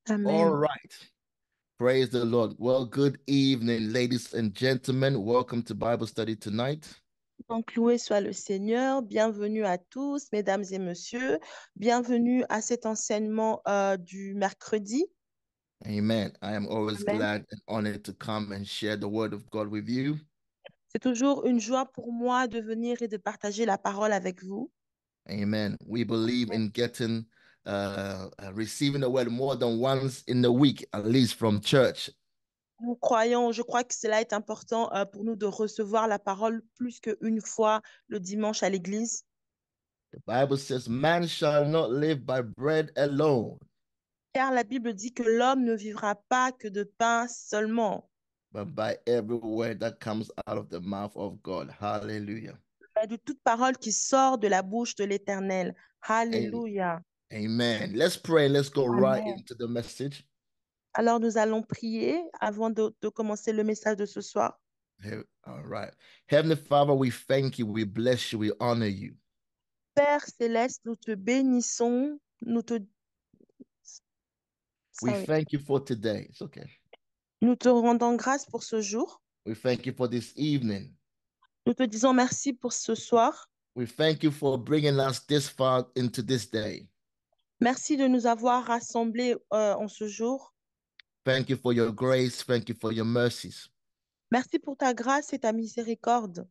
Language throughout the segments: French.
All Amen. right. Praise the Lord. Well, good evening, ladies and gentlemen. Welcome to Bible study tonight. Donc, loué soit le Seigneur. Bienvenue à tous, mesdames et messieurs. Bienvenue à cet enseignement du mercredi. Amen. I am always Amen. glad and honored to come and share the word of God with you. C'est toujours une joie pour moi de venir et de partager la parole avec vous. Amen. We believe in getting, receiving the word more than once in the week, at least from church. Nous croyons, je crois que cela est important pour nous de recevoir la parole plus qu'une fois le dimanche à l'église. The Bible says, man shall not live by bread alone, Car la Bible dit que l'homme ne vivra pas que de pain seulement, but by every word that comes out of the mouth of God. Hallelujah. mais de toute parole qui sort de la bouche de l'Éternel. Alléluia. Amen. Let's pray. Let's go right Amen. into the message. Alors, nous allons prier avant de commencer le message de ce soir. All right. Heavenly Father, we thank you, we bless you, we honor you. Père céleste, nous te bénissons, We sorry, thank you for today. It's okay. nous te rendons grâce pour ce jour. We thank you for this evening. Nous te disons merci pour ce soir. We thank you for bringing us this far into this day. Merci de nous avoir rassemblés en ce jour. Thank you for your grace. Thank you for your mercies. Merci pour ta grâce et ta miséricorde.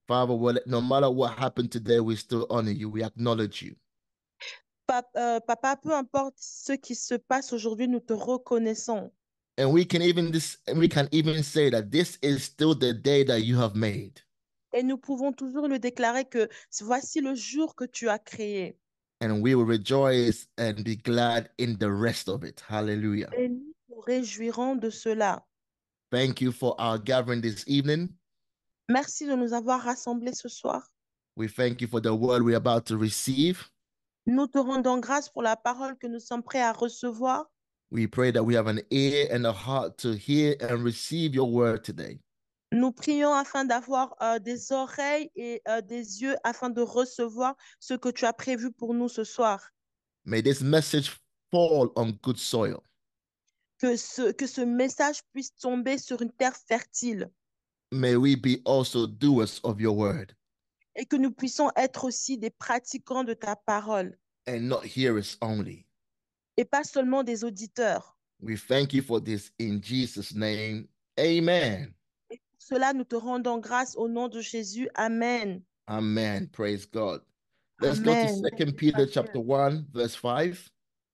Father, no matter what happened today, we still honor you. We acknowledge you. Papa, peu importe ce qui se passe aujourd'hui, nous te reconnaissons. And we can even say that this is still the day that you have made. Et nous pouvons toujours le déclarer que voici le jour que tu as créé. And we will rejoice and be glad in the rest of it. Hallelujah. Et nous nous réjouirons de cela. Thank you for our gathering this evening. Merci de nous avoir rassemblés ce soir. We thank you for the word we're about to receive. Nous te rendons grâce pour la parole que nous sommes prêts à recevoir. We pray that we have an ear and a heart to hear and receive your word today. Nous prions afin d'avoir des oreilles et des yeux afin de recevoir ce que tu as prévu pour nous ce soir. May this message fall on good soil. Que ce message puisse tomber sur une terre fertile May we be also doers of your word et que nous puissions être aussi des pratiquants de ta parole and not hearers only. et pas seulement des auditeurs. We thank you for this in Jesus' name. Amen. Et pour cela, nous te rendons grâce au nom de Jésus. Amen. Amen. Praise God. Let's go to Amen. Second Peter chapter 1, verse 5.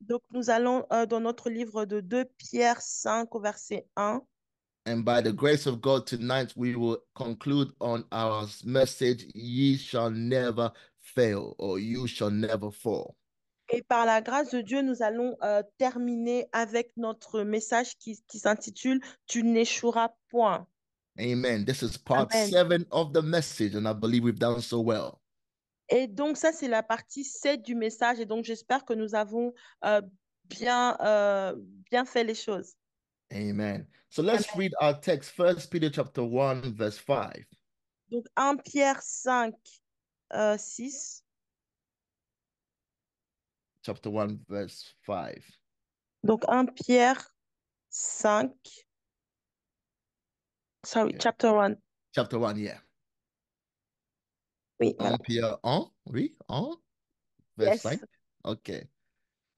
Donc, nous allons dans notre livre de 2 Pierre 5 au verset 1. And by the grace of God, tonight we will conclude on our message, Ye shall never fail, or you shall never fall. Et par la grâce de Dieu, nous allons terminer avec notre message qui s'intitule Tu n'échoueras point. Amen. This is part Amen. 7 of the message, and I believe we've done so well. Et donc, ça, c'est la partie 7 du message. Et donc, j'espère que nous avons euh, bien fait les choses. Amen. So let's Amen. read our text, First Peter chapter 1, verse 5. Donc, 1 Pierre 5, 6. Chapter 1, verse 5. Donc, 1 Pierre 5, sorry, Okay. chapter 1. Chapter 1, yeah. Oui, voilà. 1 Pierre 1, oui, 1, verse Yes. 5. Okay.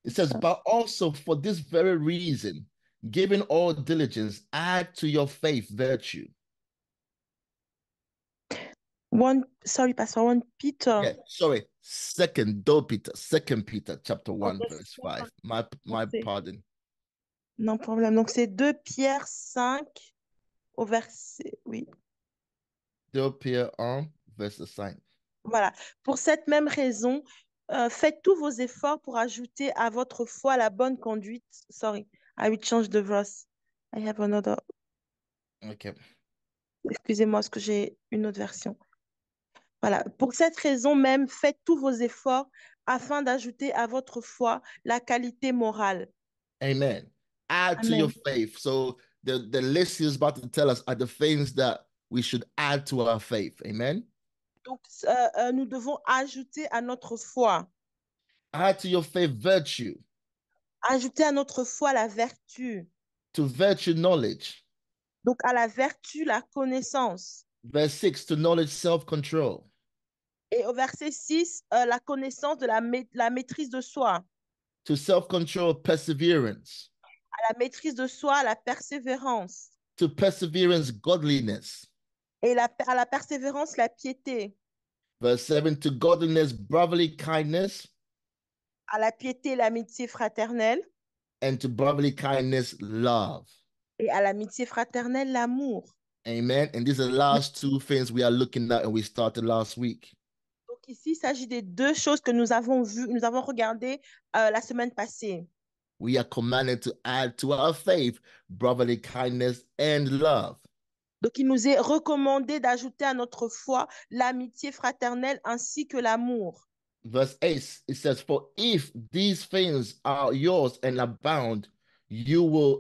It says, but also for this very reason, giving all diligence, add to your faith virtue. Sorry, Pastor, 1 Peter. Yeah, sorry. Second Peter chapter Ok, 1, verse 5. donc My pardon. non problème. Donc, c'est 2 Pierre 5 au verset. Oui, 2 Pierre 1, verse 5. voilà. Pour cette même raison, faites tous vos efforts pour ajouter à votre foi la bonne conduite. Sorry, I will change the verse. I have another. Okay. Excusez-moi, parce que j'ai une autre version. Voilà. Pour cette raison même, faites tous vos efforts afin d'ajouter à votre foi la qualité morale. Amen. Add to your Amen. faith. So the list he's about to tell us are the things that we should add to our faith. Amen. Donc, nous devons ajouter à notre foi. Add to your faith virtue. Ajouter à notre foi la vertu. To virtue, knowledge. Donc, à la vertu, la connaissance. Verse 6, to knowledge, self-control. Et au verset 6, la connaissance de la maîtrise de soi. To self-control, perseverance. À la maîtrise de soi, la persévérance. To perseverance, godliness. Et à la persévérance, la piété. Verse 7, to godliness, brotherly kindness. À la piété, l'amitié fraternelle. And to brotherly kindness, love. Et à l'amitié fraternelle, l'amour. Amen. And these are the last two things we are looking at and we started last week. Donc ici, il s'agit des deux choses que nous avons vues, nous avons regardées la semaine passée. We are commanded to add to our faith brotherly kindness and love. Donc il nous est recommandé d'ajouter à notre foi l'amitié fraternelle ainsi que l'amour. Verse 8, it says, for if these things are yours and abound, you will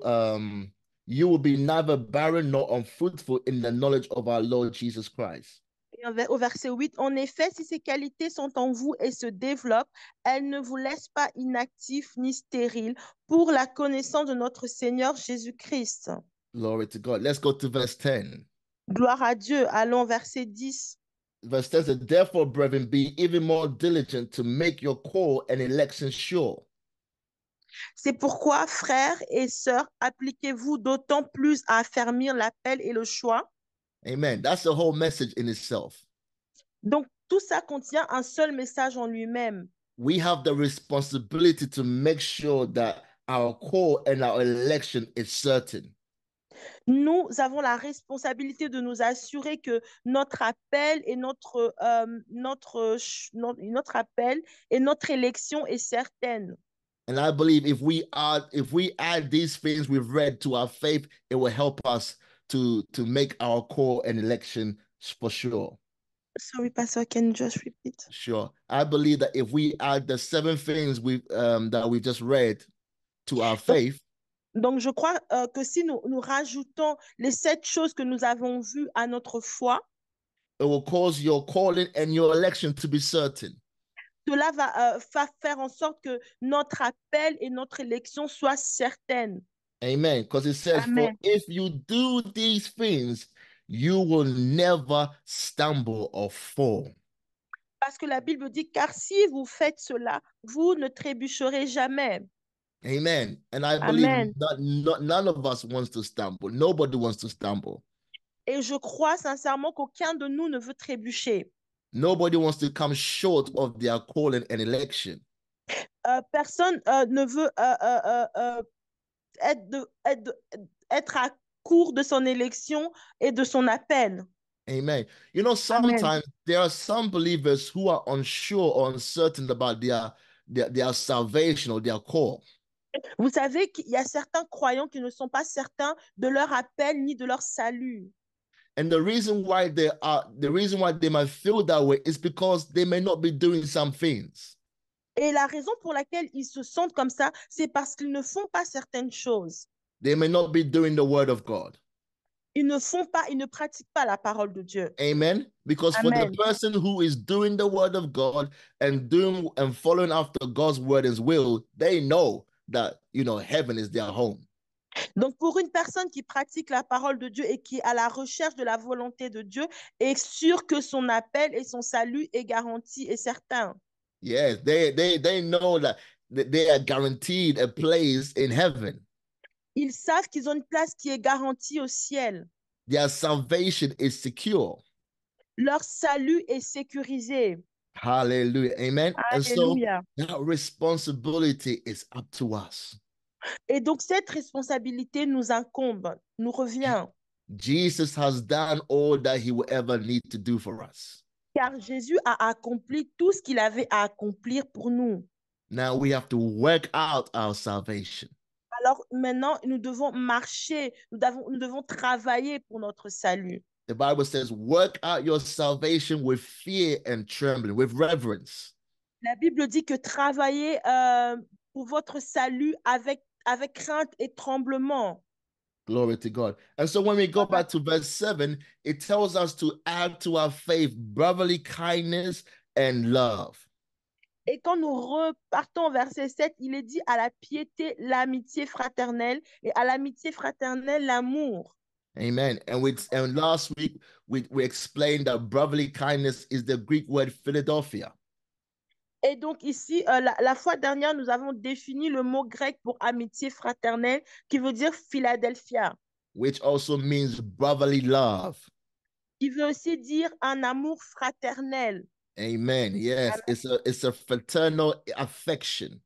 be neither barren nor unfruitful in the knowledge of our Lord Jesus Christ. Et au verset 8, en effet, si ces qualités sont en vous et se développent, elles ne vous laissent pas inactifs ni stériles pour la connaissance de notre Seigneur Jésus-Christ. Glory to God. Let's go to verse 10. Gloire à Dieu. Allons verset 10. Verse 10 says, therefore, brethren, be even more diligent to make your call and election sure. C'est pourquoi, frères et sœurs, appliquez-vous d'autant plus à affermir l'appel et le choix. Amen. That's the whole message in itself. Donc, tout ça contient un seul message en lui-même. We have the responsibility to make sure that our call and our election is certain. Nous avons la responsabilité de nous assurer que notre appel et notre appel et notre élection est certaine. And I believe if we add these things we've read to our faith, it will help us to make our call and election for sure. Sorry, Pastor, can you just repeat? Sure. I believe that if we add the 7 things that we just read to our faith, donc je crois que si nous rajoutons les 7 choses que nous avons vues à notre foi, it will cause your calling and your election to be certain. Cela va faire en sorte que notre appel et notre élection soient certaines. Amen. Because it says, Amen. for if you do these things, you will never stumble or fall. Parce que la Bible dit, car si vous faites cela, vous ne trébucherez jamais. Amen. And I Amen. believe none of us wants to stumble. Nobody wants to stumble. Et je crois sincèrement qu'aucun de nous ne veut trébucher. Nobody wants to come short of their calling and election. Personne ne veut être à court de son élection et de son appel. Amen. You know, sometimes there are some believers who are unsure or uncertain about their salvation or their call. Vous savez qu'il y a certains croyants qui ne sont pas certains de leur appel ni de leur salut. And the reason why they might feel that way is because they may not be doing some things. Et la raison pour laquelle ils se sentent comme ça, c'est parce qu'ils ne font pas certaines choses. They may not be doing the word of God. Ils ne pratiquent pas la parole de Dieu. Amen. Because Amen. for the person who is doing the word of God and following after God's word and will, they know that, heaven is their home. Donc, pour une personne qui pratique la parole de Dieu et qui est à la recherche de la volonté de Dieu, est sûr que son appel et son salut est garanti et certain. Yes, they know that they are guaranteed a place in heaven. Ils savent qu'ils ont une place qui est garantie au ciel. Their salvation is secure. Leur salut est sécurisé. Hallelujah. Amen. Alléluia. And so that responsibility is up to us. Et donc, cette responsabilité nous incombe, nous revient. Jesus has done all that he will ever need to do for us. Car Jésus a accompli tout ce qu'il avait à accomplir pour nous. Now we have to work out our salvation. Alors maintenant, nous devons marcher, nous devons travailler pour notre salut. The Bible says, work out your salvation with fear and trembling, with reverence. La Bible dit que travailler pour votre salut avec crainte et tremblement. Glory to God. And so when we go back to verse 7, it tells us to add to our faith brotherly kindness and love. Et quand nous repartons au verset 7, il est dit à la piété, l'amitié fraternelle, et à l'amitié fraternelle, l'amour. Amen. And last week we explained that brotherly kindness is the Greek word Philadelphia, Et donc ici, la fois dernière, nous avons défini le mot grec pour amitié fraternelle qui veut dire Philadelphia. which also means brotherly love. Il veut aussi dire un amour fraternel. Amen. Yes, it's a fraternal affection,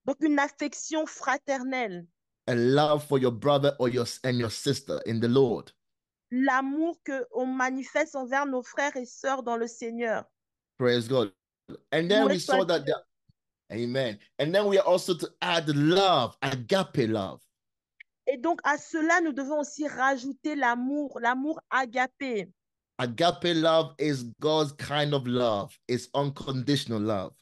Donc une affection fraternelle. a love for your brother or your sister in the Lord. L'amour qu'on manifeste envers nos frères et sœurs dans le Seigneur. Praise God. And then Loué we soit saw that Dieu. Amen. And then we are also to add love, agape love. Et donc à cela, nous devons aussi rajouter l'amour, l'amour agapé. Agape love is God's kind of love. It's unconditional love.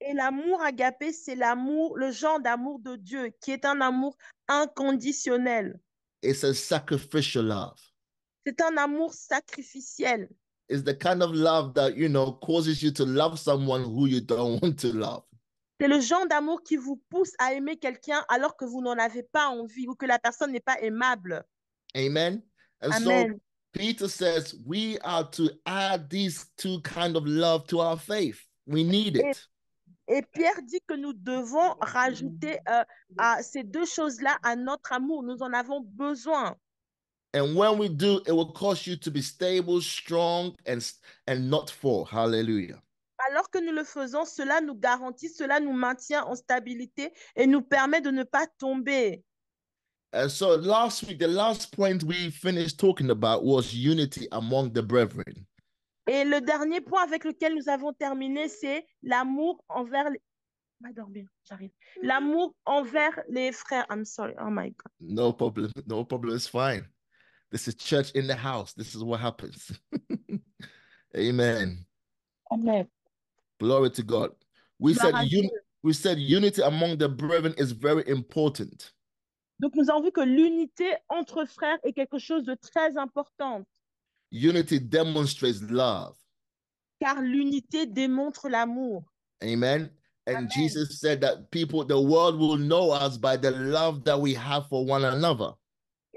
Et l'amour agapé, c'est l'amour, le genre d'amour de Dieu, qui est un amour inconditionnel. It's a sacrificial love. C'est un amour sacrificiel. It's the kind of love that, causes you to love someone who you don't want to love. C'est le genre d'amour qui vous pousse à aimer quelqu'un alors que vous n'en avez pas envie ou que la personne n'est pas aimable. Amen. And so Amen. Peter says we are to add these two kind of love to our faith. We need Et, it. et Pierre dit que nous devons rajouter à ces deux choses-là à notre amour. Nous en avons besoin. And when we do, it will cause you to be stable, strong, and not fall. Hallelujah. Alors que nous le faisons, cela nous garantit, cela nous maintient en stabilité et nous permet de ne pas tomber. And so last week, the last point we finished talking about was unity among the brethren. Et le dernier point avec lequel nous avons terminé, c'est l'amour envers les... Va dormir, j'arrive. L'amour envers les frères. I'm sorry. Oh my God. No problem. No problem. It's fine. This is church in the house. This is what happens. Amen. Amen. Glory to God. We Gloire said à un- Dieu. we said unity among the brethren is very important. Donc, nous avons vu que l'unité entre frères est quelque chose de très important, Unity demonstrates love. car l'unité démontre l'amour. Amen. And Amen. Jesus said that the world will know us by the love that we have for one another.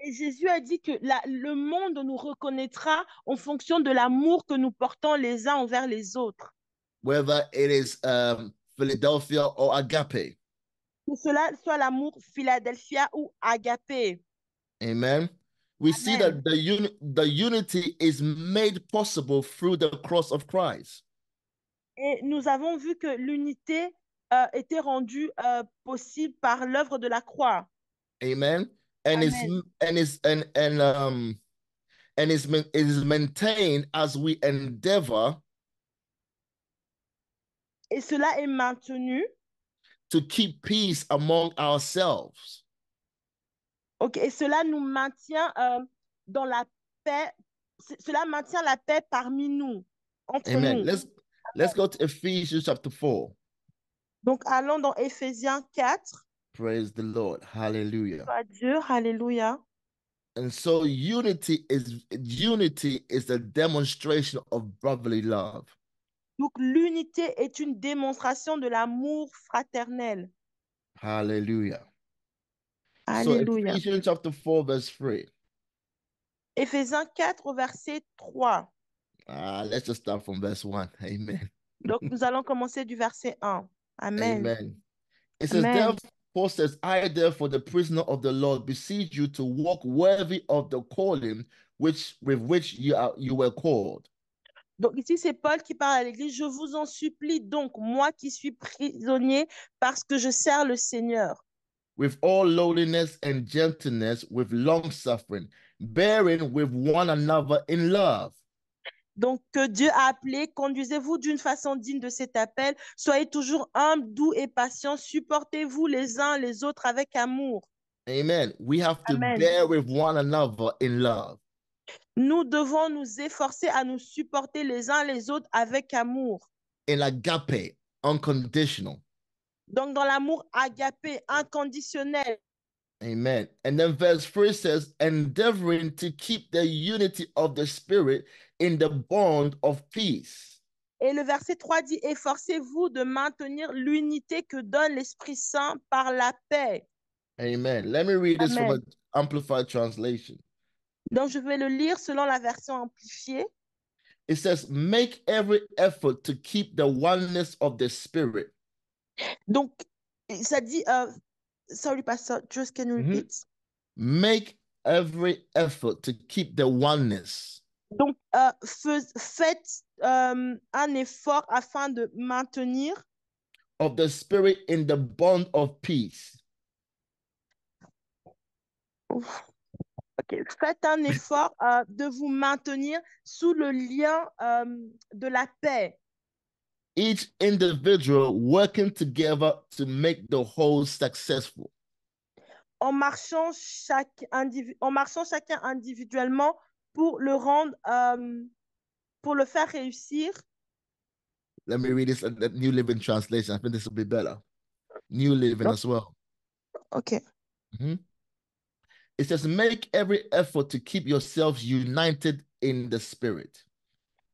Et Jésus a dit que le monde nous reconnaîtra en fonction de l'amour que nous portons les uns envers les autres. Whether it is Philadelphia or agape. Que cela soit l'amour Philadelphia ou agapé. Amen. We see Amen. that the unity is made possible through the cross of Christ. Et nous avons vu que l'unité était rendue possible par l'œuvre de la croix. Amen. And it's Amen. and it's and it is maintained as we endeavor Et cela est maintenu. to keep peace among ourselves. Ok, et cela nous maintient dans la paix. Cela maintient la paix parmi nous, entre Amen. nous. Let's go to Ephesians chapter 4. Donc, allons dans Éphésiens 4. Praise the Lord. Hallelujah. À Dieu, alléluia. And so unity is a demonstration of brotherly love. Donc, l'unité est une démonstration de l'amour fraternel. Hallelujah. So Alléluia. Ephesians chapter 4, verse 3. Éphésiens 4 au verset 3. Let's just start from verse 1. Amen. Donc, nous allons commencer du verset 1. Amen. Amen. It says, Amen. Paul says, I therefore, the prisoner of the Lord, beseech you to walk worthy of the calling with which you were called. Donc ici, c'est Paul qui parle à l'Église. Je vous en supplie donc, moi qui suis prisonnier, parce que je sers le Seigneur. With all lowliness and gentleness, with long suffering, bearing with one another in love. Donc, que Dieu a appelé, conduisez-vous d'une façon digne de cet appel. Soyez toujours humbles, doux et patients. Supportez-vous les uns les autres avec amour. Amen. We have to Amen. bear with one another in love. Nous devons nous efforcer à nous supporter les uns les autres avec amour. In agape, unconditional. Donc, dans l'amour agapé, inconditionnel. Amen. And then verse 3 says, endeavoring to keep the unity of the Spirit in the bond of peace. Et le verset 3 dit, efforcez-vous de maintenir l'unité que donne l'Esprit Saint par la paix. Amen. Let me read this from Amen. an Amplified translation. Donc, je vais le lire selon la version amplifiée. It says, make every effort to keep the oneness of the Spirit. Donc, ça dit, sorry, Pastor, just can you repeat? Make every effort to keep the oneness. Donc, faites un effort afin de maintenir of the Spirit in the bond of peace. Okay. Faites un effort de vous maintenir sous le lien de la paix. Each individual working together to make the whole successful. En marchant chacun individuellement pour le rendre, pour le faire réussir. Let me read this in the New Living Translation. I think this will be better. New Living as well. Okay. It says, make every effort to keep yourselves united in the Spirit.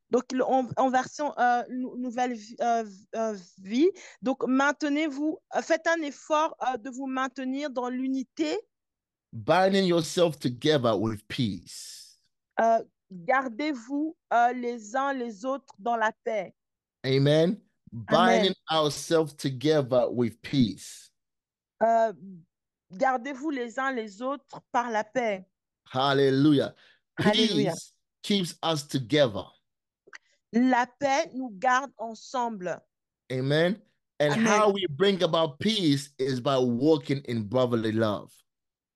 Donc, en version nouvelle vie, donc maintenez-vous, faites un effort de vous maintenir dans l'unité. Binding yourself together with peace. Gardez-vous les uns les autres dans la paix. Amen. Binding Amen. ourselves together with peace. Gardez-vous les uns les autres par la paix. Hallelujah. Hallelujah. Peace keeps us together. La paix nous garde ensemble. Amen. And Amen. how we bring about peace is by walking in brotherly love.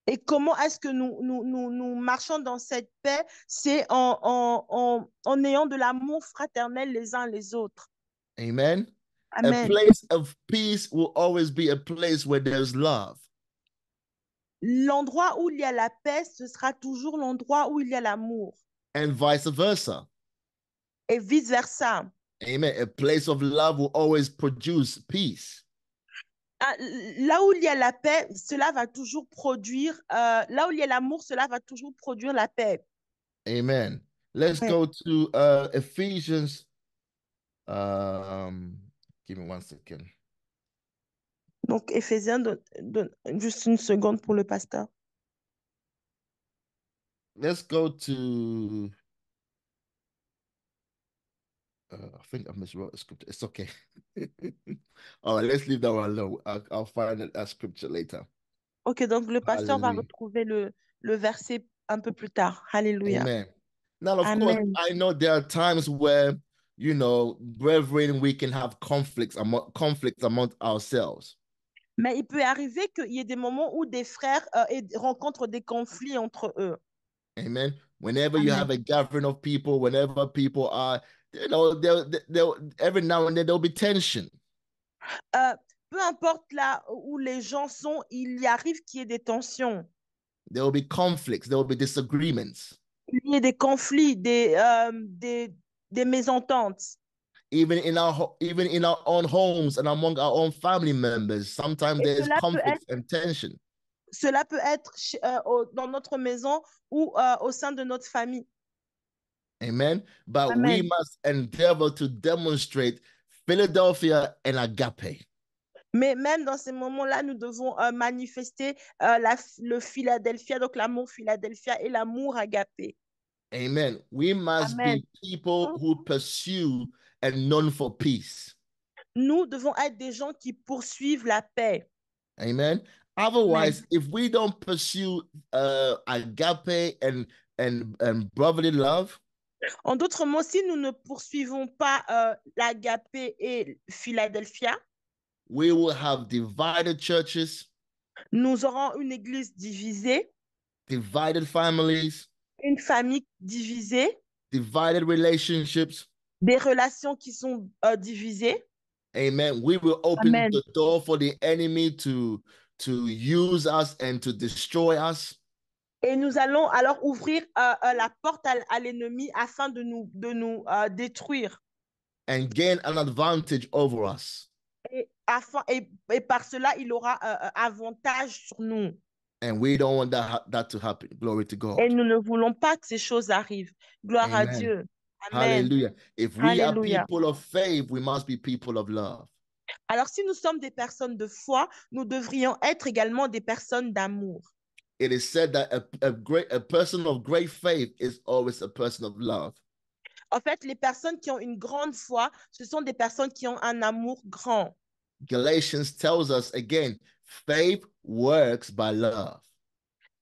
Et comment est-ce que nous marchons dans cette paix? C'est en ayant de l'amour fraternel les uns les autres. Amen. Amen. A place of peace will always be a place where there's love. L'endroit où il y a la paix, ce sera toujours l'endroit où il y a l'amour. And vice versa. Et vice versa. Amen. A place of love will always produce peace. Là où il y a la paix, cela va toujours produire, là où il y a l'amour, cela va toujours produire la paix. Amen. Let's go to Ephesians. Give me 1 second. Donc, Éphésiens, juste une seconde pour le pasteur. Let's go to I think I miswrote a scripture. It's okay. All right, let's leave that one alone. I'll find a scripture later. Ok, donc le pasteur va Hallelujah. retrouver le verset un peu plus tard. Alléluia. Amen. Now, of Amen. course, I know there are times where, you know, brethren, we can have conflicts among ourselves. Mais il peut arriver qu'il y ait des moments où des frères rencontrent des conflits entre eux. Amen. Whenever Amen. you have a gathering of people, whenever people are, you know, every now and then there'll be tension. Peu importe là où les gens sont, il y arrive qu'il y ait des tensions. There will be conflicts. There will be disagreements. Il y ait des conflits, des mésententes. Even in our own homes and among our own family members, sometimes Et there's conflict and tension. Cela peut être dans notre maison ou au sein de notre famille. Amen. But Amen. we must endeavor to demonstrate Philadelphia and agape. Mais même dans ces moments-là, nous devons manifester le Philadelphia, donc l'amour Philadelphia et l'amour agapé. Amen. We must Amen. be people who pursue and known for peace. Nous devons être des gens qui poursuivent la paix. Amen. Otherwise, Amen. if we don't pursue agape and brotherly love, en d'autres mots, si nous ne poursuivons pas l'agapé et Philadelphia, we will have divided churches, nous aurons une église divisée, divided families, une famille divisée, divided relationships, des relations qui sont divisées. Amen. We will open Amen. the door for the enemy to use us and to destroy us. Et nous allons alors ouvrir la porte à l'ennemi afin de nous détruire. And gain an advantage over us. Et par cela, il aura avantage sur nous. And we don't want that to happen. Glory to God. Et nous ne voulons pas que ces choses arrivent. Gloire Amen. à Dieu. Amen. Hallelujah. If we are Alléluia. people of faith, we must be people of love. Alors, si nous sommes des personnes de foi, nous devrions être également des personnes d'amour. It is said that a person of great faith is always a person of love. En fait, les personnes qui ont une grande foi, ce sont des personnes qui ont un amour grand. Galatians tells us again, faith works by love.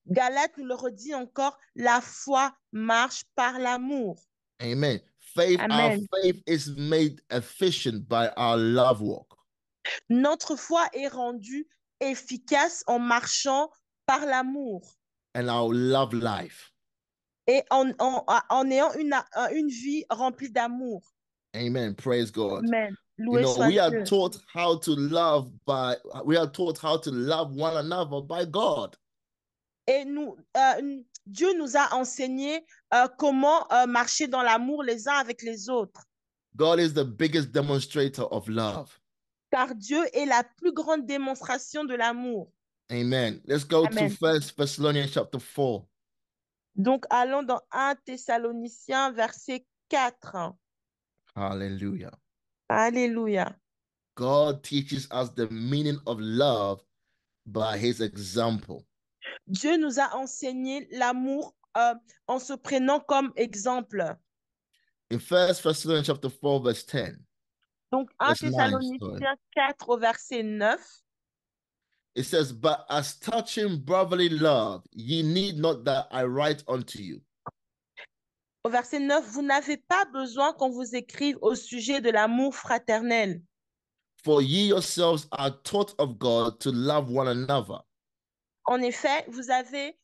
Galate nous le redit encore, la foi marche par l'amour. Amen. Our Amen. faith is made efficient by our love walk. Notre foi est rendue efficace en marchant par l'amour And our love life. et en ayant une vie remplie d'amour. Amen. Praise God. Amen. You Loué know, soit we are Dieu. taught how to love one another by God. Et Dieu nous a enseigné comment marcher dans l'amour les uns avec les autres. God is the biggest demonstrator of love. Car Dieu est la plus grande démonstration de l'amour. Amen. Let's go Amen. to 1 Thessalonians chapter 4. Donc, allons dans 1 Thessaloniciens, verset 4. Hallelujah. Alléluia. God teaches us the meaning of love by his example. Dieu nous a enseigné l'amour en se prenant comme exemple. In 1 Thessalonians chapter 4, verse 10. Donc, 1 Verse 9, Thessaloniciens 4 au verset 9. It says, but as touching brotherly love, ye need not that I write unto you. Au verset 9, vous n'avez pas besoin qu'on vous écrive au sujet de l'amour fraternel. For ye yourselves are taught of God to love one another. En effet, vous avez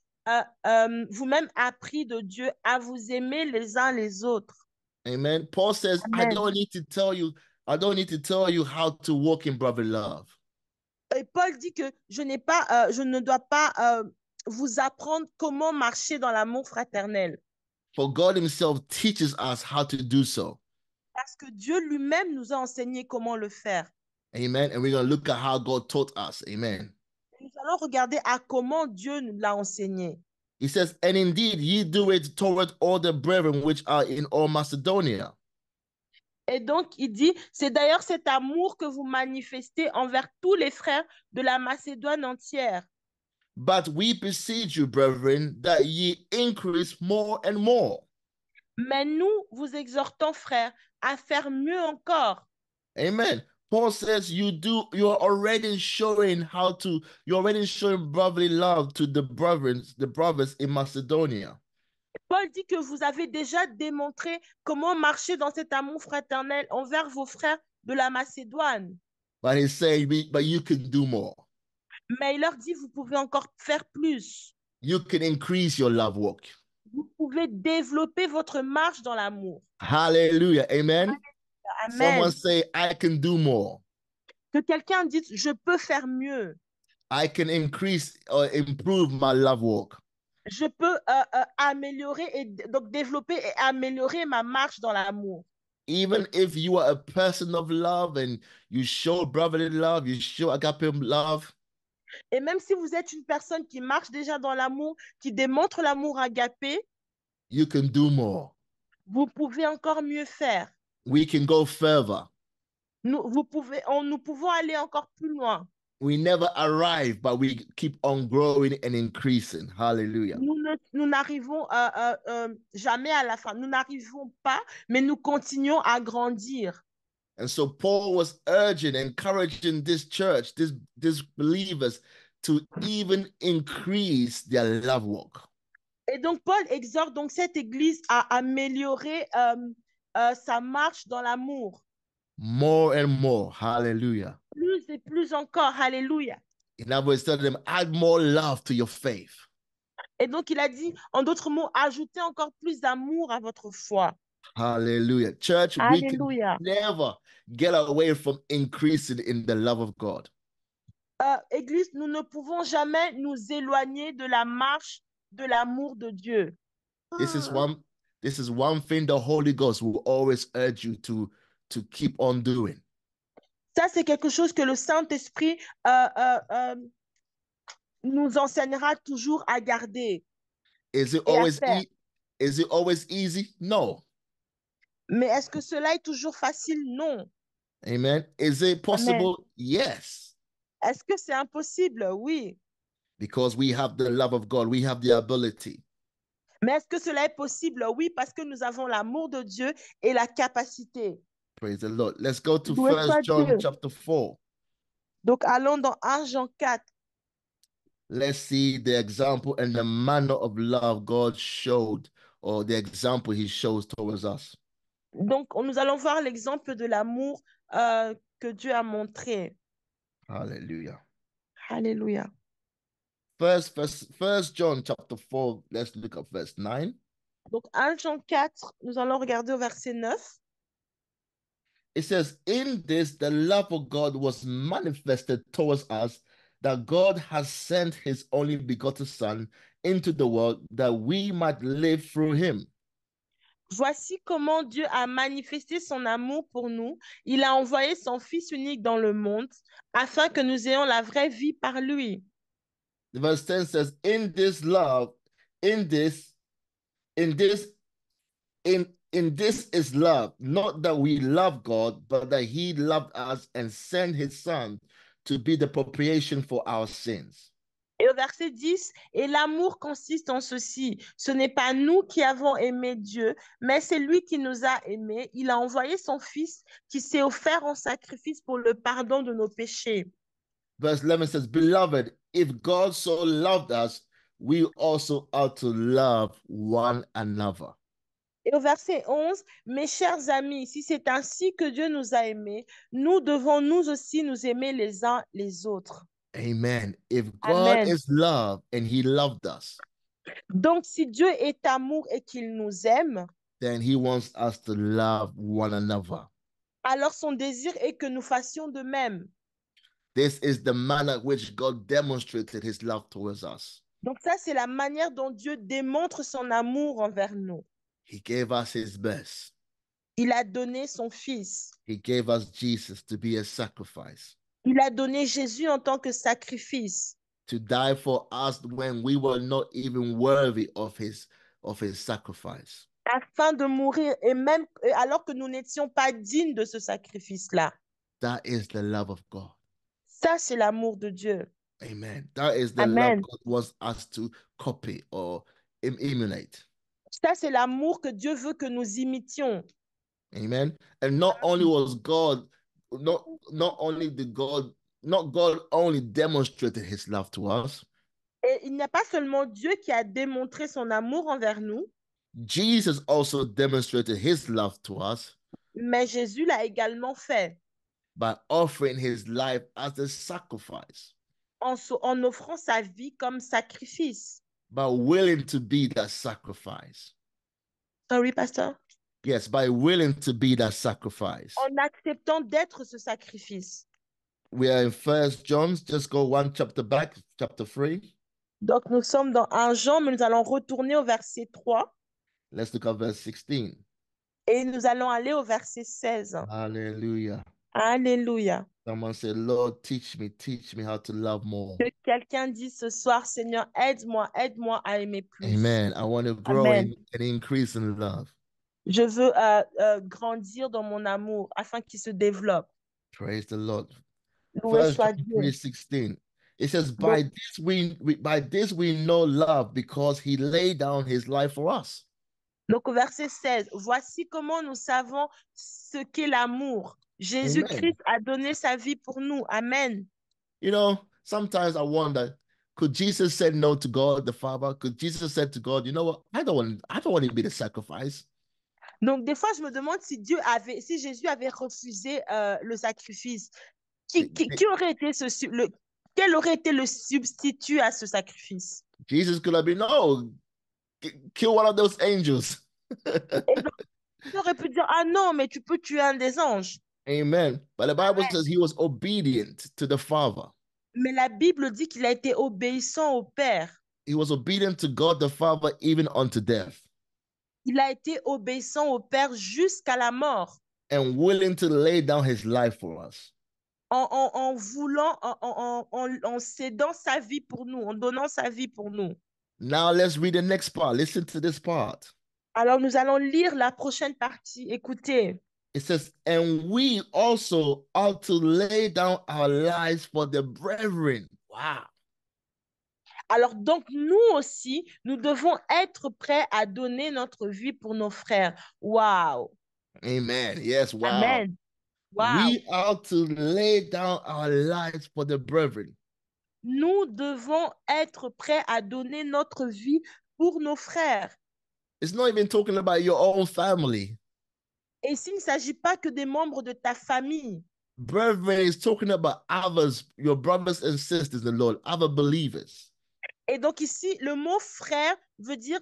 vous-même appris de Dieu à vous aimer les uns les autres. Amen. Paul says, Amen. I don't need to tell you how to walk in brotherly love. Et Paul dit que je ne dois pas vous apprendre comment marcher dans l'amour fraternel. For God himself teaches us how to do so. Parce que Dieu lui-même nous a enseigné comment le faire. Amen. And we're going to look at how God taught us. Amen. Nous allons regarder à comment Dieu nous l'a enseigné. He says, and indeed ye do it toward all the brethren which are in all Macedonia. Et donc, il dit, c'est d'ailleurs cet amour que vous manifestez envers tous les frères de la Macédoine entière. But we beseech you, brethren, that ye increase more and more. Mais nous vous exhortons, frères, à faire mieux encore. Amen. Paul says you're already showing brotherly love to the brothers in Macedonia. Paul dit que vous avez déjà démontré comment marcher dans cet amour fraternel envers vos frères de la Macédoine. But he's saying, but you can do more. Mais il leur dit, vous pouvez encore faire plus. You can increase your love walk. Vous pouvez développer votre marche dans l'amour. Hallelujah. Amen. Amen. Someone say, I can do more. Que quelqu'un dise, je peux faire mieux. I can increase or improve my love walk. Je peux améliorer et donc développer et améliorer ma marche dans l'amour. Even if you are a person of love and you show brotherly love, you show agape love. Et même si vous êtes une personne qui marche déjà dans l'amour, qui démontre l'amour agapé, you can do more. Vous pouvez encore mieux faire. We can go further. Nous pouvons aller encore plus loin. We never arrive, but we keep on growing and increasing. Hallelujah. Nous n'arrivons jamais à la fin. Nous n'arrivons pas, mais nous continuons à grandir. And so Paul was encouraging this church, these believers, to even increase their love walk. Et donc Paul exhorte donc cette église à améliorer sa marche dans l'amour. More and more. Hallelujah. Plus et plus encore. Hallelujah. In other words, tell them, add more love to your faith. Et donc il a dit, en d'autres mots, ajoutez encore plus d'amour à votre foi. Hallelujah. Church, Hallelujah. we can never get away from increasing in the love of God. Église, nous ne pouvons jamais nous éloigner de la marche de l'amour de Dieu. This is one thing the Holy Ghost will always urge you to keep on doing. Ça, c'est quelque chose que le Saint-Esprit nous enseignera toujours à garder. Is it always easy? No. Mais est-ce que cela est toujours facile? Non. Amen. Is it Amen. possible? Yes. Est-ce que c'est impossible? Oui. Because we have the love of God, we have the ability. Mais est-ce que cela est possible? Oui, parce que nous avons l'amour de Dieu et la capacité. Praise the Lord. Let's go to Loué First soit John Dieu. chapter 4. Donc, allons dans 1 Jean 4. Let's see the example and the manner of love God showed, or the example he shows towards us. Donc, nous allons voir l'exemple de l'amour que Dieu a montré. Hallelujah. Alléluia. First John chapter 4, let's look at verse 9. Donc, 1 Jean 4, nous allons regarder au verset 9. It says, in this, the love of God was manifested towards us, that God has sent his only begotten Son into the world that we might live through him. Voici comment Dieu a manifesté son amour pour nous. Il a envoyé son Fils unique dans le monde afin que nous ayons la vraie vie par lui. Verse 10 says, in this love, in this, in this, in this is love, not that we love God, but that he loved us and sent his Son to be the propitiation for our sins. Et au verset 10, et l'amour consiste en ceci, ce n'est pas nous qui avons aimé Dieu, mais c'est lui qui nous a aimés. Il a envoyé son Fils qui s'est offert en sacrifice pour le pardon de nos péchés. Verse 11 says, beloved, if God so loved us, we also ought to love one another. Et au verset 11, mes chers amis, si c'est ainsi que Dieu nous a aimés, nous devons nous aussi nous aimer les uns les autres. Amen. If God Amen. is love and he loved us, Donc, si Dieu est amour et qu'il nous aime, then he wants us to love one another. alors son désir est que nous fassions de même. This is the manner which God demonstrated his love towards us. Donc ça, c'est la manière dont Dieu démontre son amour envers nous. He gave us his best. Il a donné son Fils. He gave us Jesus to be a sacrifice, Il a donné Jésus en tant que sacrifice, to die for us when we were not even worthy of his sacrifice. afin de mourir, et même alors que nous n'étions pas dignes de ce sacrifice-là. That is the love of God. Ça, c'est l'amour de Dieu. Amen. That is the love Amen. God wants us to copy or emulate. Ça, c'est l'amour que Dieu veut que nous imitions. Amen. And not only was God, not only did God, not God only demonstrated his love to us. Et il n'y a pas seulement Dieu qui a démontré son amour envers nous, Jesus also demonstrated his love to us mais Jésus l'a également fait by offering his life as a sacrifice, en offrant sa vie comme sacrifice. by willing to be that sacrifice. Sorry, pasteur. Yes, by willing to be that sacrifice. En acceptant d'être ce sacrifice. We are in First John. Just go one chapter back, chapter 3. Donc, nous sommes dans 1 Jean, mais nous allons retourner au verset 3 Let's look at verse 16. et nous allons aller au verset 16. Hallelujah. Alléluia. Someone say, Lord, teach me how to love more. Que quelqu'un dise ce soir, Seigneur, aide-moi à aimer plus. Amen. I want to grow Amen. and increase in love. Je veux grandir dans mon amour afin qu'il se développe. Praise the Lord. Loué First soit John Dieu. 3:16. It says, Donc, by this we know love, because he laid down his life for us. donc, au verset 16, voici comment nous savons ce qu'est l'amour. Jésus-Christ a donné sa vie pour nous. Amen. You know, sometimes I wonder, could Jesus say no to God the Father? Could Jesus say to God, you know what? I don't want to be the sacrifice. Donc, des fois, je me demande si si Jésus avait refusé le sacrifice, quel aurait été le substitut à ce sacrifice? Jesus could have been, no, kill one of those angels. Et donc, il aurait pu dire, ah non, mais tu peux tuer un des anges. Amen. But the Bible says he was obedient to the Father. Mais la Bible dit qu'il a été obéissant au Père. He was obedient to God the Father even unto death. Il a été obéissant au Père jusqu'à la mort. And willing to lay down his life for us. En voulant, en cédant sa vie pour nous, en donnant sa vie pour nous. Now let's read the next part. Listen to this part. Alors, nous allons lire la prochaine partie. Écoutez. It says, and we also ought to lay down our lives for the brethren. Wow. Alors, donc, nous aussi, nous devons être prêts à donner notre vie pour nos frères. Waouh. Amen. Yes, wow. Amen. Waouh. We ought to lay down our lives for the brethren. Nous devons être prêts à donner notre vie pour nos frères. It's not even talking about your own family. Et s'il ne s'agit pas que des membres de ta famille. Brethren is talking about others, your brothers and sisters in the Lord, other believers. Et donc ici, le mot frère veut dire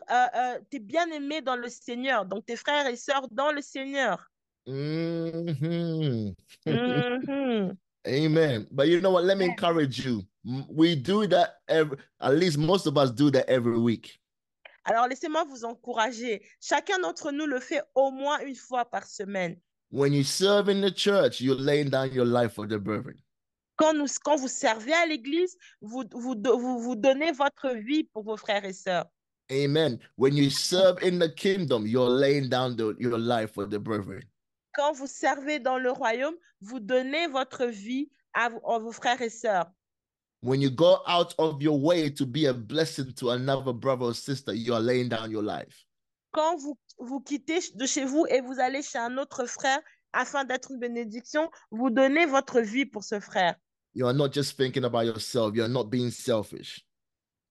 t'es bien aimé dans le Seigneur. Donc tes frères et sœurs dans le Seigneur. Mhm. Mhm. Amen. But you know what? Let me encourage you. We do that at least most of us do that every week. Alors laissez-moi vous encourager. Chacun d'entre nous le fait au moins une fois par semaine. When you serve in the church, you're laying down your life for the brethren. Quand vous servez à l'église, vous donnez votre vie pour vos frères et sœurs. Amen. When you serve in the kingdom, you're laying down your life for the brethren. Quand vous servez dans le royaume, vous donnez votre vie à vos frères et sœurs. When you go out of your way to be a blessing to another brother or sister, you are laying down your life. Quand vous quittez de chez vous et vous allez chez un autre frère afin d'être une bénédiction, vous donnez votre vie pour ce frère. You are not just thinking about yourself. You are not being selfish.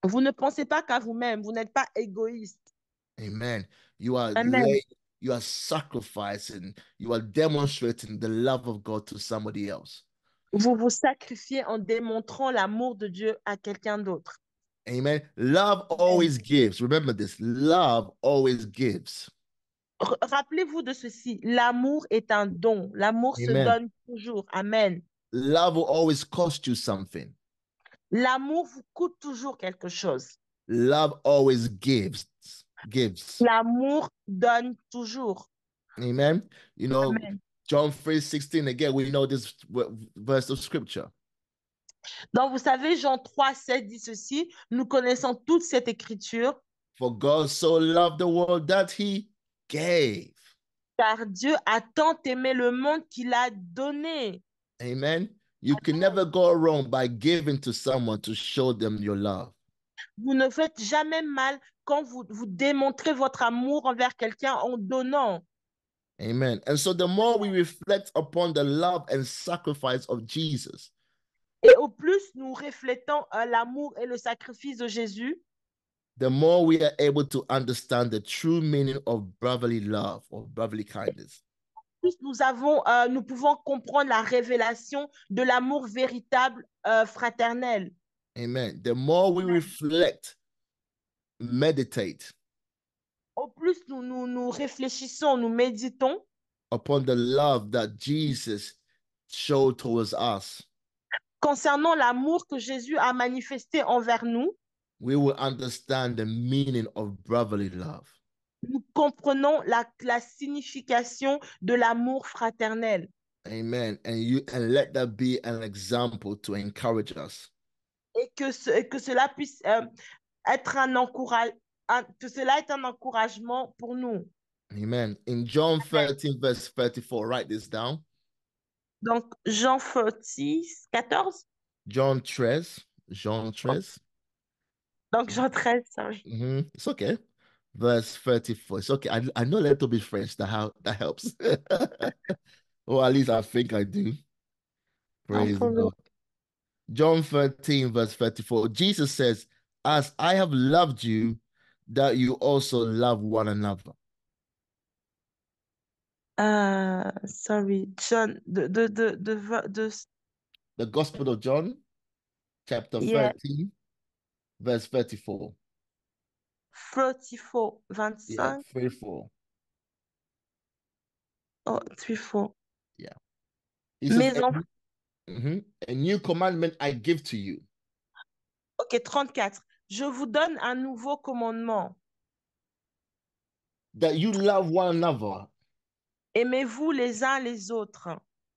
Vous ne pensez pas qu'à vous-même. Vous n'êtes pas égoïste. Amen. You are Amen. you are sacrificing. You are demonstrating the love of God to somebody else. Vous vous sacrifiez en démontrant l'amour de Dieu à quelqu'un d'autre. Amen. Love always gives. Remember this. Love always gives. Rappelez-vous de ceci. L'amour est un don. L'amour se Amen. donne toujours. Amen. Love will always cost you something. L'amour vous coûte toujours quelque chose. Love always gives. L'amour donne toujours. Amen. You know, Amen. John 3:16, again, we know this verse of scripture. Donc, vous savez, Jean 3:16 dit ceci. Nous connaissons toute cette écriture. For God so loved the world that he gave. Car Dieu a tant aimé le monde qu'il a donné. Amen. You can never go wrong by giving to someone to show them your love. Vous ne faites jamais mal quand vous démontrez votre amour envers quelqu'un en donnant. Amen. And so the more we reflect upon the love and sacrifice of Jesus, Et au plus nous reflétons l'amour et le sacrifice de Jésus, the more we are able to understand the true meaning of brotherly love or brotherly kindness. plus nous pouvons comprendre la révélation de l'amour véritable fraternel. Amen. The more we reflect, meditate Au plus nous réfléchissons, nous méditons upon the love that Jesus showed towards us, concernant l'amour que Jésus a manifesté envers nous, we will understand the meaning of brotherly love. nous comprenons la signification de l'amour fraternel. Amen. And let that be an example to encourage us. Et que cela puisse être que cela est un encouragement pour nous. Amen. In John 13, verse 34, write this down. Donc, Jean 14. John 13. Donc, Jean 13, sorry. It's okay. Verse 34. It's okay. I know a little bit French. That helps. Or at least I think I do. Praise the Lord. John 13, verse 34. Jesus says, as I have loved you, that you also love one another. Sorry, John, the Gospel of John, chapter 13, verse 34. 34, 25. Yeah, 34. Oh, 34. Yeah. He says, a new commandment I give to you. Ok, 34. Je vous donne un nouveau commandement. That you love one another. Aimez-vous les uns les autres.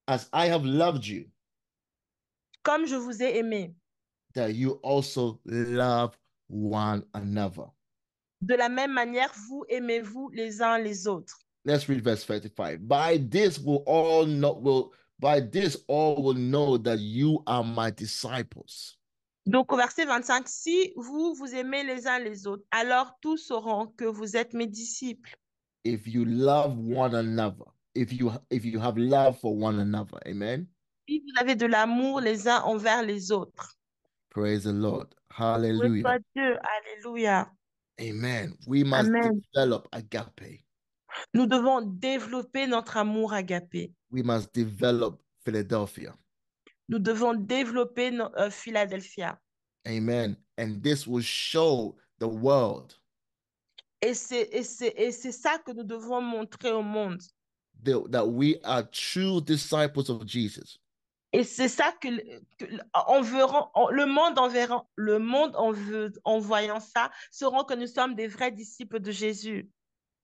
As I have loved you. Comme je vous ai aimé. That you also love one another. De la même manière, vous aimez-vous les uns les autres. Let's read verse 35. By this all will know that you are my disciples. Donc au verset 25, si vous vous aimez les uns les autres, alors tous sauront que vous êtes mes disciples. If you love one another, if you have love for one another. Amen. Si vous avez de l'amour les uns envers les autres. Praise the Lord. Loué Hallelujah. soit Dieu. Alléluia. Amen. We must Amen. develop agape. Nous devons développer notre amour agapé. We must develop Philadelphia. Nous devons développer Philadelphia. Amen. And this will show the world Et c'est ça que nous devons montrer au monde. that we are true disciples of Jesus. Et c'est ça le monde en voyant ça, sauront que nous sommes des vrais disciples de Jésus.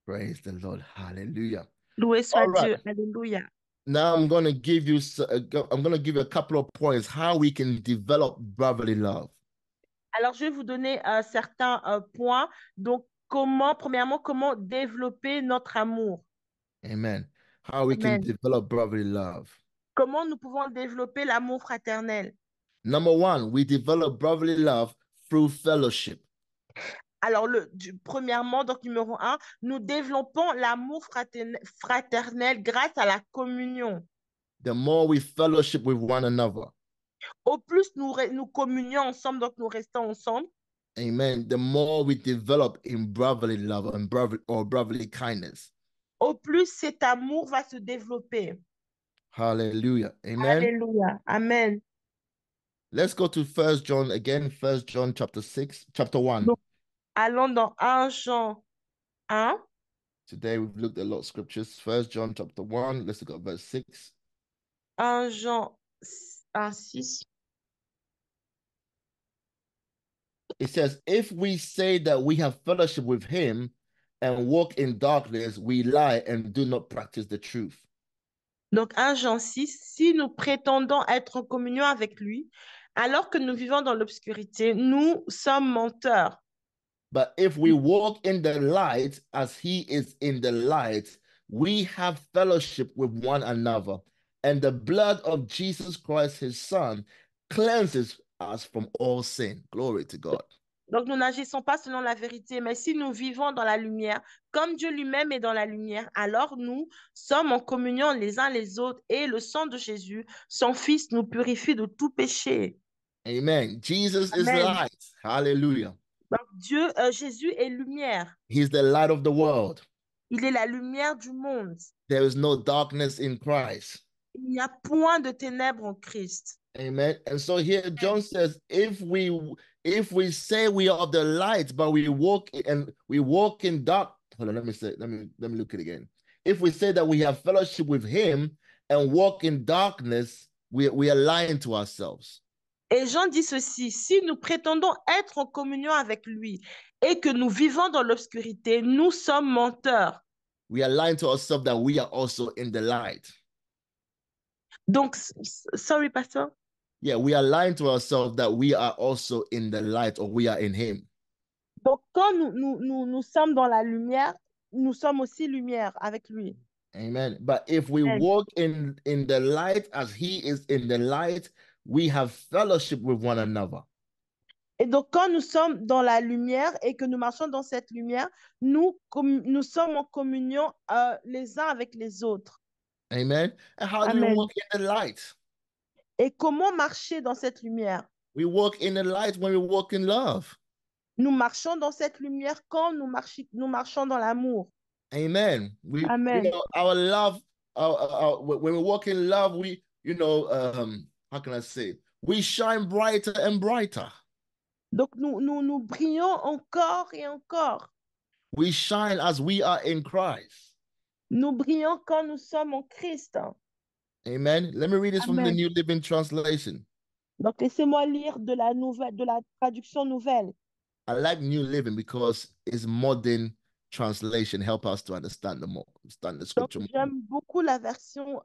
Praise the Lord. Hallelujah. Loué soit All right. Dieu. Alléluia. Now I'm going to give you a couple of points how we can develop brotherly love. Alors, je vais vous donner certains points. Donc, premièrement, comment développer notre amour. Amen. How we can Amen. develop brotherly love. Comment nous pouvons développer l'amour fraternel? Number one, we develop brotherly love through fellowship. Alors, premièrement, donc numéro 1, nous développons l'amour fraternel grâce à la communion. The more we fellowship with one another. Au plus nous communions ensemble, donc nous restons ensemble. Amen. The more we develop in brotherly love and brotherly kindness. Au plus cet amour va se développer. Hallelujah. Amen. Alléluia. Amen. Let's go to 1 John again. 1 John chapter 1. Donc, allons dans 1 Jean 1. Today we've looked at a lot of scriptures. 1 John chapter 1. Let's look at verse 6. 1 Jean 1, 6. It says, if we say that we have fellowship with him and walk in darkness, we lie and do not practice the truth. Donc 1 Jean 6, si nous prétendons être en communion avec lui, alors que nous vivons dans l'obscurité, nous sommes menteurs. But if we walk in the light as he is in the light, we have fellowship with one another. And the blood of Jesus Christ, his son, cleanses us from all sin. Glory to God. Donc, nous n'agissons pas selon la vérité, mais si nous vivons dans la lumière, comme Dieu lui-même est dans la lumière, alors nous sommes en communion les uns les autres et le sang de Jésus, son Fils, nous purifie de tout péché. Amen. Jesus Amen. is light. Hallelujah. Donc, Jésus est lumière. He's the light of the world. Il est la lumière du monde. There is no darkness in Christ. Il n'y a point de ténèbres en Christ. Amen. And so here John says, if we say we are of the light, but we walk in dark. Hold on, let me look at it again. If we say that we have fellowship with him and walk in darkness, we are lying to ourselves. Et Jean dit ceci, si nous prétendons être en communion avec lui et que nous vivons dans l'obscurité, nous sommes menteurs. We are lying to ourselves that we are also in the light. Donc, sorry, pastor. Yeah, we are lying to ourselves that we are also in the light or we are in him. Donc, quand nous sommes dans la lumière, nous sommes aussi lumière avec lui. Amen. But if we walk in the light as he is in the light, we have fellowship with one another. Et donc, quand nous sommes dans la lumière et que nous marchons dans cette lumière, nous sommes en communion les uns avec les autres. Amen. And how do we walk in the light? Et comment marcher dans cette lumière? We walk in the light when we walk in love. Nous marchons dans cette lumière quand nous marchons dans l'amour. Amen. Amen. You know, our love, when we walk in love, how can I say? We shine brighter and brighter. Donc, nous brillons encore et encore. We shine as we are in Christ. Nous brillons quand nous sommes en Christ. Amen. Let me read this from the New Living Translation. Donc, laissez-moi lire de la traduction nouvelle. I like New Living because it's modern translation. Help us to understand the scripture. Donc, j'aime beaucoup la version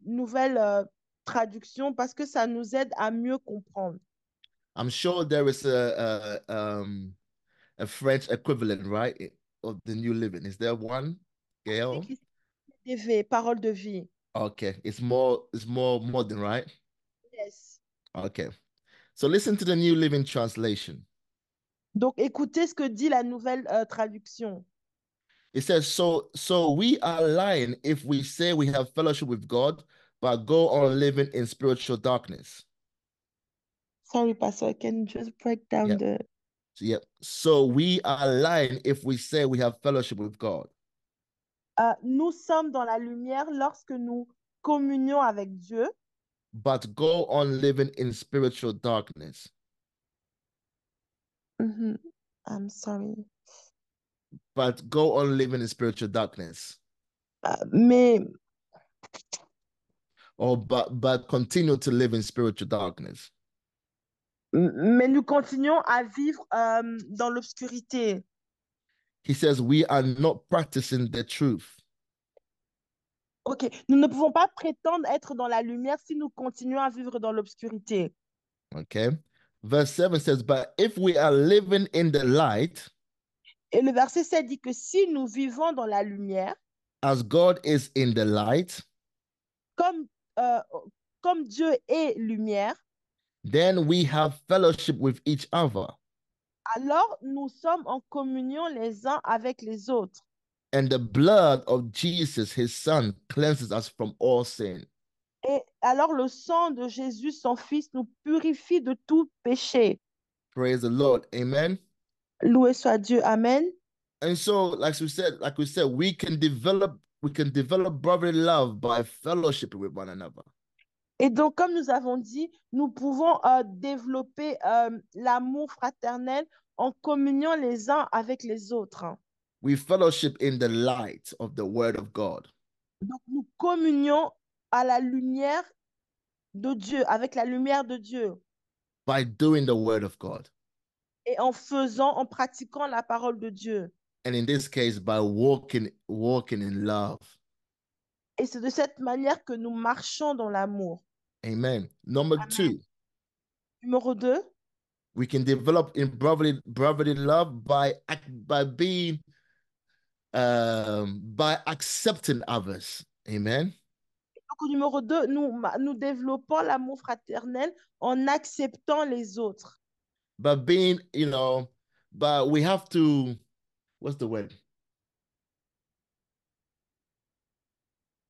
nouvelle traduction parce que ça nous aide à mieux comprendre. I'm sure there is a a French equivalent, right, of the New Living? Is there one, Gail? TV, parole de vie. Okay, it's more modern, right? Yes. Okay. So listen to the New Living Translation. Donc, écoutez ce que dit la nouvelle traduction. It says, so we are lying if we say we have fellowship with God, but go on living in spiritual darkness. Sorry, Pastor, can you just break down Yep. the... Yep. So we are lying if we say we have fellowship with God. Nous sommes dans la lumière lorsque nous communions avec Dieu, But go on living in spiritual darkness. I'm sorry. But go on living in spiritual darkness. Mais Or but continue to live in spiritual darkness. nous continuons à vivre dans l'obscurité. He says we are not practicing the truth. Ok, nous ne pouvons pas prétendre être dans la lumière si nous continuons à vivre dans l'obscurité. Okay. Verse 7 says, but if we are living in the light, Et le verset 7 dit que si nous vivons dans la lumière, as God is in the light, comme, euh, comme Dieu est lumière, then we have fellowship with each other. alors nous sommes en communion les uns avec les autres. And the blood of Jesus, his son, cleanses us from all sin. Et alors le sang de Jésus, son Fils, nous purifie de tout péché. Praise the Lord. Amen. Loué soit Dieu. Amen. And so, like we said, we can develop brotherly love by fellowship with one another. Et donc, comme nous avons dit, nous pouvons développer l'amour fraternel en communion les uns avec les autres. We fellowship in the light of the word of God. Donc, nous communions à la lumière de Dieu, avec la lumière de Dieu. By doing the word of God. Et en pratiquant la parole de Dieu. And in this case, by walking in love. Et c'est de cette manière que nous marchons dans l'amour. Amen. Number Amen. 2. Numéro 2. We can develop in brotherly love by being by accepting others. Amen. Donc, numéro 2, nous développons l'amour fraternel en acceptant les autres. But being, but we have to, what's the word?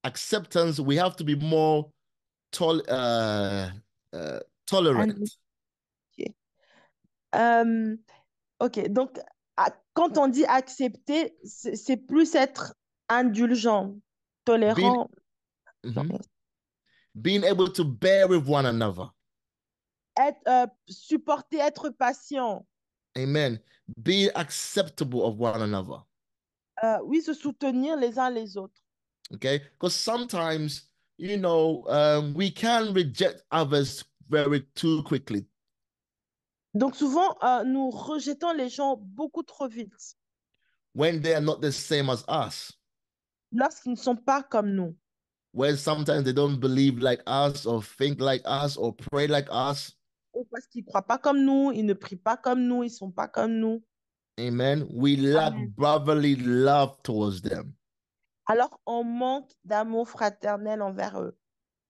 Acceptance, we have to be more tolerant. Ok, donc quand on dit accepter, c'est plus être indulgent, tolérant. Being able to bear with one another. Supporter, être patient. Amen. Be acceptable of one another. Oui, se soutenir les uns les autres. Okay, because sometimes, we can reject others very too quickly. Donc souvent, nous rejetons les gens beaucoup trop vite. When they are not the same as us. Lorsqu'ils ne sont pas comme nous. When sometimes they don't believe like us or think like us or pray like us. Ou parce qu'ils ne croient pas comme nous, ils ne prient pas comme nous, ils ne sont pas comme nous. Amen. We lack brotherly love towards them. Alors, on manque d'amour fraternel envers eux.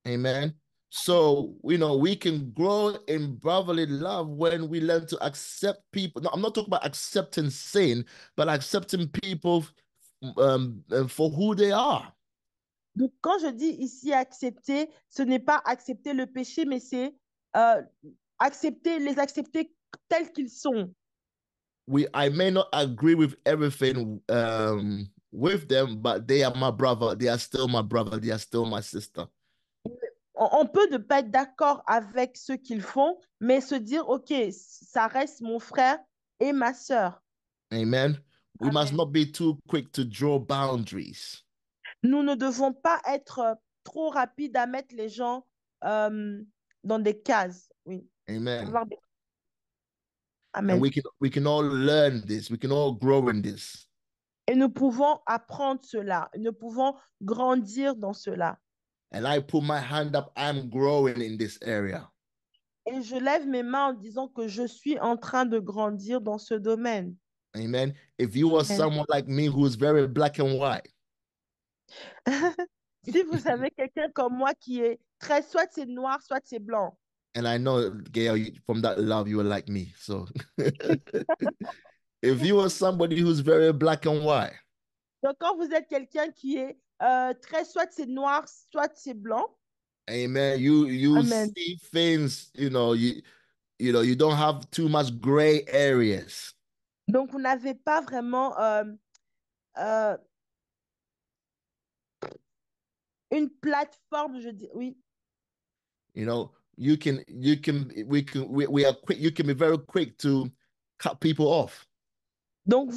Amen. So, we can grow in brotherly love when we learn to accept people. No, I'm not talking about accepting sin, but accepting people for who they are. Donc, quand je dis ici accepter, ce n'est pas accepter le péché, mais c'est les accepter tels qu'ils sont. I may not agree with everything with them, but they are my brother. They are still my brother. They are still my sister. On peut ne pas être d'accord avec ce qu'ils font, mais se dire, OK, ça reste mon frère et ma sœur. Amen. We Amen. must not be too quick to draw boundaries. Nous ne devons pas être trop rapides à mettre les gens dans des cases. Oui. Amen. Amen. And we can all learn this. We can all grow in this. Et nous pouvons apprendre cela. Nous pouvons grandir dans cela. And I put my hand up. I'm growing in this area. Et je lève mes mains en disant que je suis en train de grandir dans ce domaine. Amen. If you are Amen. someone like me who is very black and white, Si vous avez quelqu'un comme moi qui est très, soit c'est noir, soit c'est blanc. and I know, Gail, from that love, you are like me. So if you are somebody who's very black and white, Donc, quand vous êtes quelqu'un qui est très, soit c'est noir, soit c'est blanc. amen, you Amen. see things, you don't have too much gray areas. Donc, vous n'avez pas vraiment euh, une plateforme, je dis, oui. You know, we are quick, you can be very quick to cut people off. Donc,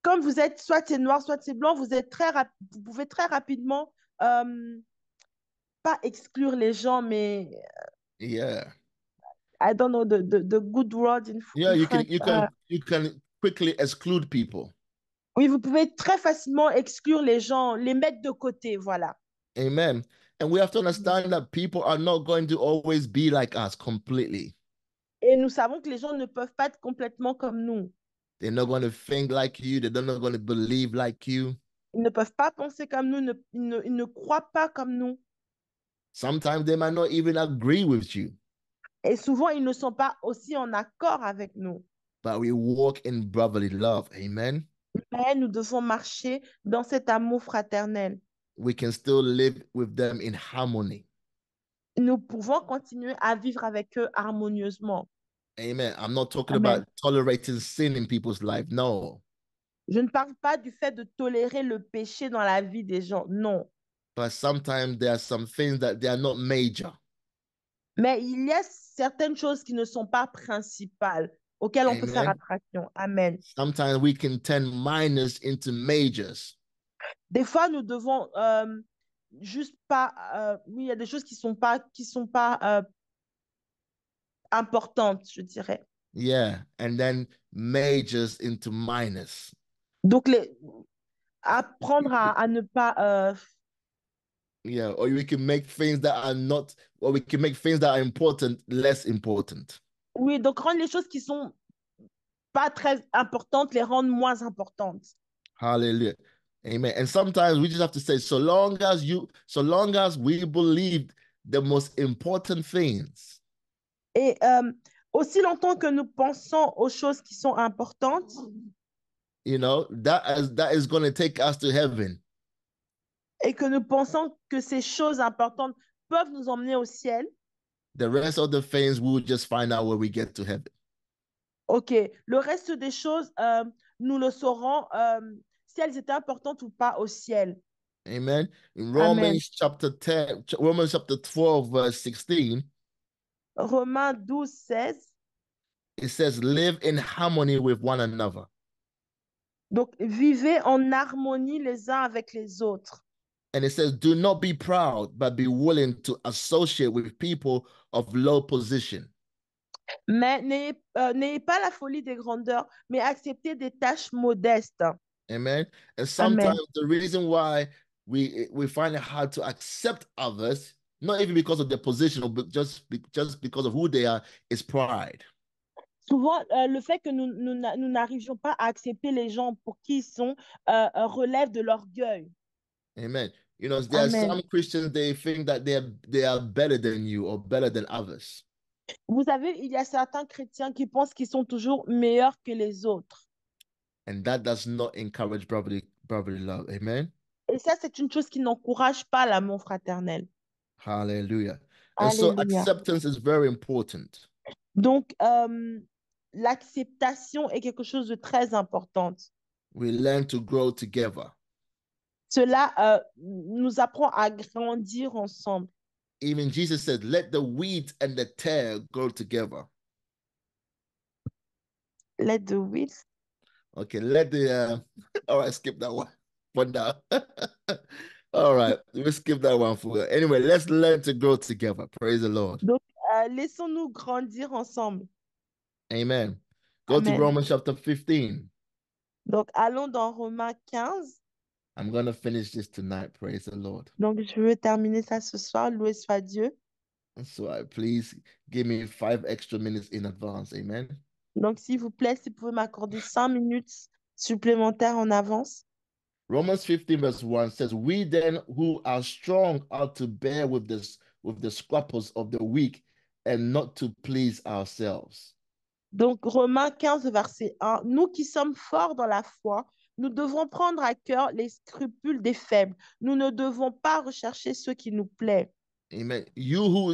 comme vous êtes soit c'est noir, soit c'est blanc, vous pouvez très rapidement pas exclure les gens, mais Yeah. I don't know the good word Yeah, in you can French. you can you can quickly exclude people. Oui, vous pouvez très facilement exclure les gens, les mettre de côté, voilà. Amen. And we have to understand that people are not going to always be like us completely. Et nous savons que les gens ne peuvent pas être complètement comme nous. They're not going to think like you. They're not going to believe like you. Ils ne peuvent pas penser comme nous, ils ne croient pas comme nous. Sometimes they might not even agree with you. Et souvent, ils ne sont pas aussi en accord avec nous. But we walk in brotherly love. Amen. Mais nous devons marcher dans cet amour fraternel. We can still live with them in harmony. Nous pouvons continuer à vivre avec eux harmonieusement. Amen. I'm not talking Amen. about tolerating sin in people's life. No. Je ne parle pas du fait de tolérer le péché dans la vie des gens, non. But sometimes there are some things that they are not major. Mais il y a certaines choses qui ne sont pas principales, auxquelles on peut faire Amen. attraction. Amen. Sometimes we can turn minors into majors. Des fois, nous devons juste pas... oui, il y a des choses qui sont pas importantes, je dirais. Yeah. And then majors into minors. Donc, apprendre à ne pas... Yeah. Or we can make things that are not, or we can make things that are important less important. oui, donc rendre les choses qui sont pas très importantes, les rendre moins importantes. Hallelujah. Amen. And sometimes we just have to say, so long as we believe the most important things. Et aussi longtemps que nous pensons aux choses qui sont importantes, that is going to take us to heaven. et que nous pensons que ces choses importantes peuvent nous emmener au ciel, The rest of the things we'll just find out when we get to heaven. ok, le reste des choses, nous le saurons si elles étaient importantes ou pas au ciel. Amen. In Amen. Romans chapter 12, verse 16, Romains 12, 16. it says, live in harmony with one another. Donc, vivez en harmonie les uns avec les autres. And it says, do not be proud, but be willing to associate with people of low position. Mais n'ayez pas la folie des grandeurs, mais acceptez des tâches modestes. Amen. And Amen. sometimes the reason why we find it hard to accept others, not even because of their position, but just because of who they are, is pride. Souvent, le fait que nous n'arrivions pas à accepter les gens pour qui ils sont relève de l'orgueil. Amen. There are Amen. some Christians, they think that they are better than you or better than others. Vous savez, il y a certains chrétiens qui pensent qu'ils sont toujours meilleurs que les autres. And that does not encourage brotherly love. Amen. Et ça, c'est une chose qui n'encourage pas l'amour fraternel. Hallelujah. And so Alléluia. acceptance is very important. Donc, l'acceptation est quelque chose de très important. We learn to grow together. Cela nous apprend à grandir ensemble. Even Jesus said, let the wheat and the tare grow together. Let the wheat. Okay, all right, skip that one. One down. All right, we'll skip that one for anyway. Let's learn to grow together. Praise the Lord. Donc, laissons-nous grandir ensemble. Amen. Go Amen. to Romans chapter 15. Donc, allons dans Romains 15. I'm going to finish this tonight. Praise the Lord. Donc, je veux terminer ça ce soir. Loué soit Dieu. So please give me 5 extra minutes in advance. Amen. Donc, s'il vous plaît, si vous pouvez m'accorder 5 minutes supplémentaires en avance. Romans 15 verse 1 says, we then who are strong ought to bear with the scruples of the weak and not to please ourselves. Donc, Romains 15, verset 1, nous qui sommes forts dans la foi, nous devons prendre à cœur les scrupules des faibles. Nous ne devons pas rechercher ce qui nous plaît. Amen. Who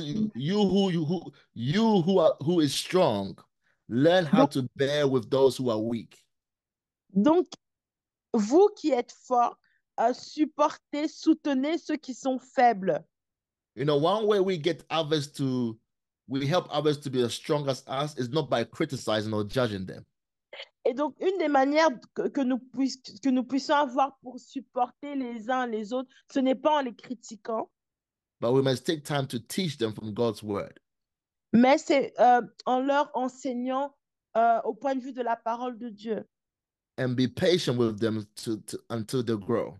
is strong, learn how Donc, to bear with those who are weak. donc vous qui êtes forts, supportez, soutenez ceux qui sont faibles. You know, one way we help others to be as strong as us is not by criticizing or judging them. Et donc, une des manières que nous puissions avoir pour supporter les uns les autres, ce n'est pas en les critiquant, But we must take time to teach them from God's word. mais c'est en leur enseignant au point de vue de la parole de Dieu. And be patient with them until they grow.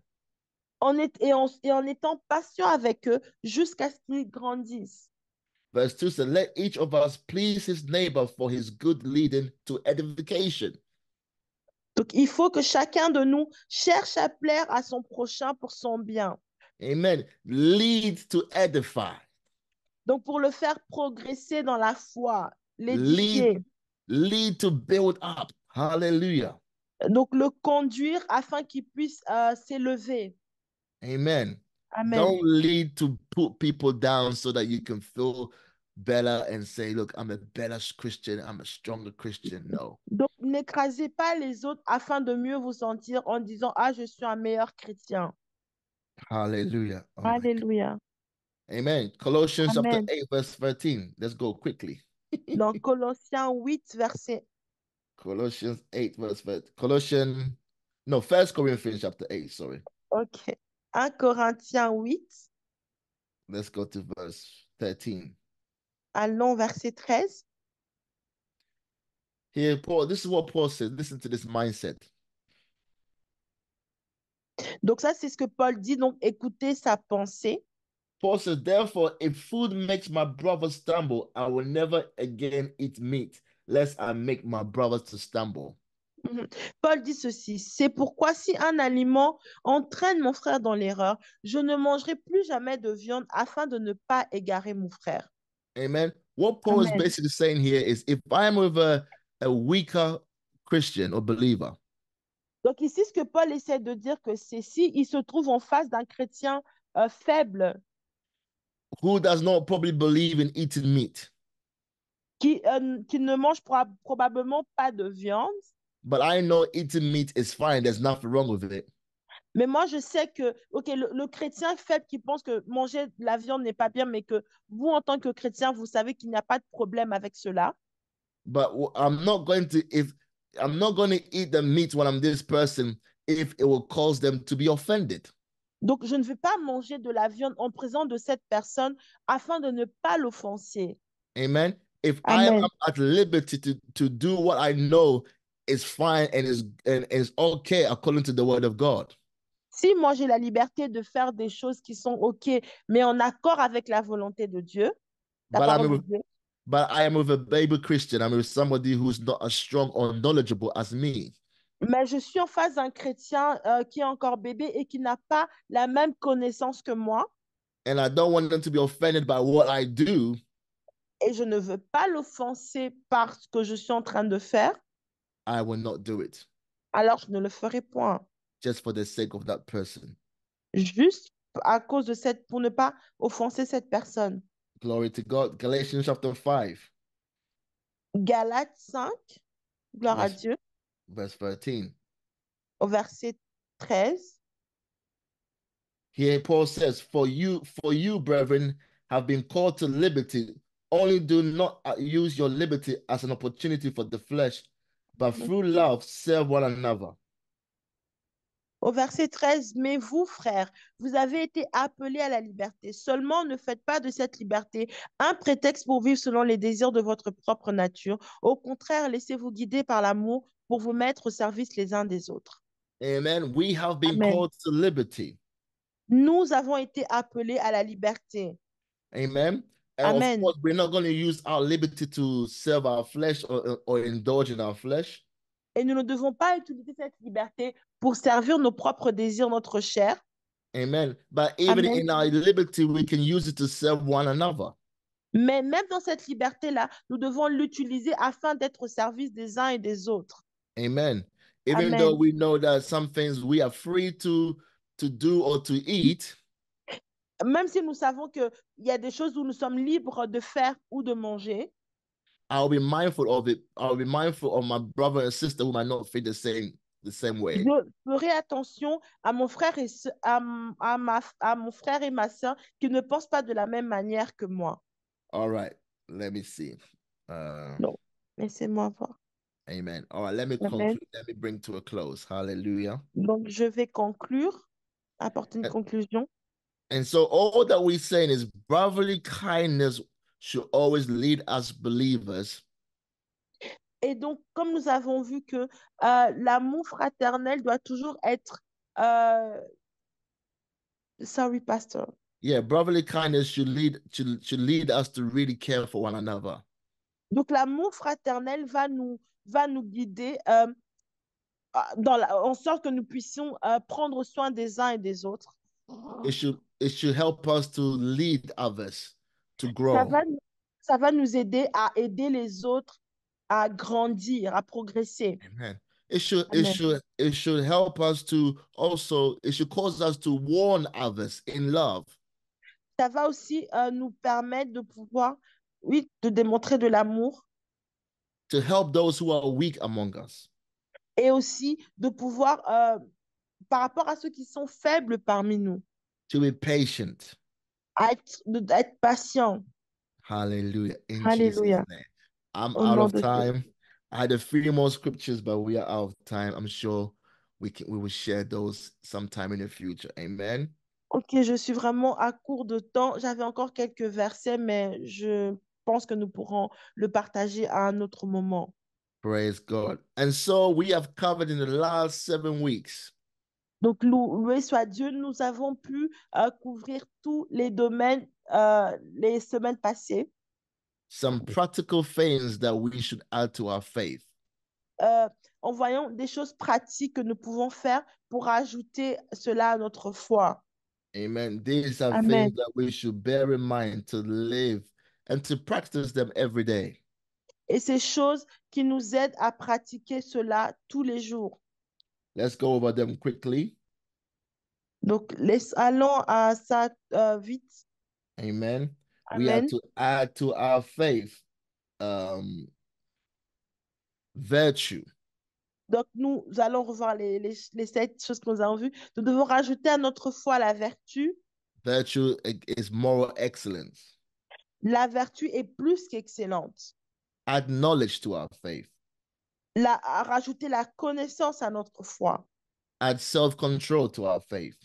Et en étant patient avec eux jusqu'à ce qu'ils grandissent. Verse 2 says, let each of us please his neighbor for his good leading to edification. Donc, il faut que chacun de nous cherche à plaire à son prochain pour son bien. Amen. Lead to edify. Donc, pour le faire progresser dans la foi, l'édifier. Lead to build up. Hallelujah. Donc, le conduire afin qu'il puisse s'élever. Amen. Amen. Don't lead to put people down so that you can feel better and say, look, I'm a better Christian. I'm a stronger Christian. No. Donc, n'écrasez pas les autres afin de mieux vous sentir en disant, ah, je suis un meilleur chrétien. Hallelujah. Oh Alléluia. Amen. Colossians Amen. chapter 8, verse 13. Let's go quickly. Dans Colossiens 8, verset. Colossians 8, verse 13. No, 1 Corinthians chapter 8, sorry. OK. 1 Corinthiens 8. Let's go to verse 13. Allons, verset 13. Here, Paul, this is what Paul says. Listen to this mindset. Donc ça, c'est ce que Paul dit. Donc, écoutez sa pensée. Paul says, therefore, if food makes my brother stumble, I will never again eat meat, lest I make my brothers to stumble. Paul dit ceci, c'est pourquoi si un aliment entraîne mon frère dans l'erreur, je ne mangerai plus jamais de viande afin de ne pas égarer mon frère. Amen. What Paul Amen. is basically saying here is if I'm with a weaker Christian or believer, donc ici, ce que Paul essaie de dire, que c'est si il se trouve en face d'un chrétien faible, who does not probably believe in eating meat, qui ne mange probablement pas de viande, but I know eating meat is fine. There's nothing wrong with it. mais moi, je sais que le chrétien faible qui pense que manger de la viande n'est pas bien, mais que vous, en tant que chrétien, vous savez qu'il n'y a pas de problème avec cela. But I'm not going to eat the meat when I'm this person if it will cause them to be offended. Donc, je ne vais pas manger de la viande en présence de cette personne afin de ne pas l'offenser. Amen. If Amen. I am at liberty to do what I know is fine and is okay according to the word of God. Si moi j'ai la liberté de faire des choses qui sont OK, mais en accord avec la volonté de Dieu, la parole de Dieu. But I am with a baby Christian. I'm with somebody who's not as strong or knowledgeable as me. Mais je suis en face d'un chrétien qui est encore bébé et qui n'a pas la même connaissance que moi. And I don't want them to be offended by what I do. Et je ne veux pas l'offenser par ce que je suis en train de faire. I will not do it. Alors je ne le ferai point. Just for the sake of that person. Juste à cause de pour ne pas offenser cette personne. Glory to God. Galatians chapter 5. Galates 5. Gloire à Dieu. Verse 13. Au verset 13. Here Paul says, for you, brethren, have been called to liberty. Only do not use your liberty as an opportunity for the flesh, but through love serve one another. Au verset 13, mais vous, frères, vous avez été appelés à la liberté. Seulement, ne faites pas de cette liberté un prétexte pour vivre selon les désirs de votre propre nature. Au contraire, laissez-vous guider par l'amour pour vous mettre au service les uns des autres. Amen. We have been Amen. called to liberty. Nous avons été appelés à la liberté. Amen. And of Amen. course, we're not going to use our liberty to serve our flesh or indulge in our flesh. Et nous ne devons pas utiliser cette liberté pour servir nos propres désirs, notre chair. Amen. But even Amen. in our liberty, we can use it to serve one another. Mais même dans cette liberté-là, nous devons l'utiliser afin d'être au service des uns et des autres. Amen. Even though Amen. we know that some things we are free to do or to eat, Même si nous savons qu'il y a des choses où nous sommes libres de faire ou de manger, I'll be mindful of it. I'll be mindful of my brother and sister who might not feel the same way. je ferai attention à mon frère et à mon frère et ma sœur qui ne pensent pas de la même manière que moi. All right. Let me see. Non, laissez-moi voir. Amen. All right. Let me Amen. conclude. Let me bring to a close. Hallelujah. Donc, je vais conclure, apporter une And, conclusion. and so all that we're saying is brotherly kindness should always lead us believers Et donc, comme nous avons vu que l'amour fraternel doit toujours être... sorry, pastor. Yeah, brotherly kindness should lead us to really care for one another. Donc, l'amour fraternel va nous guider en sorte que nous puissions prendre soin des uns et des autres. It should help us to lead others to Ça grow. va, ça va nous aider à aider les autres à grandir, à progresser. Amen. Amen. It should help us to also it should cause us to warn others in love. Ça va aussi nous permettre de pouvoir, oui, de démontrer de l'amour To help those who are weak among us. et aussi de pouvoir, par rapport à ceux qui sont faibles parmi nous, To be patient. d'être patient. Hallelujah. In Jesus' Alléluia. name. I'm Au out nom of de Jésus. time. I had a few more scriptures, but we are out of time. I'm sure we will share those sometime in the future. Amen. Ok, je suis vraiment à court de temps. J'avais encore quelques versets, mais je pense que nous pourrons le partager à un autre moment. Praise God. And so we have covered in the last 7 weeks Donc, loué soit Dieu, nous avons pu couvrir tous les domaines les semaines passées, some practical things that we should add to our faith. en voyant des choses pratiques que nous pouvons faire pour ajouter cela à notre foi. Amen. These are Amen. things that we should bear in mind to live and to practice them every day. Et ces choses qui nous aident à pratiquer cela tous les jours. Let's go over them quickly. Donc, allons à ça vite. Amen. We have Amen. to add to our faith virtue. Donc, nous allons revoir les 7 choses que nous avons vues. Nous devons rajouter à notre foi la vertu. Virtue is moral excellence. La vertu est plus qu'excellente. Add knowledge to our faith. Rajouter la connaissance à notre foi. Add self-control to our faith.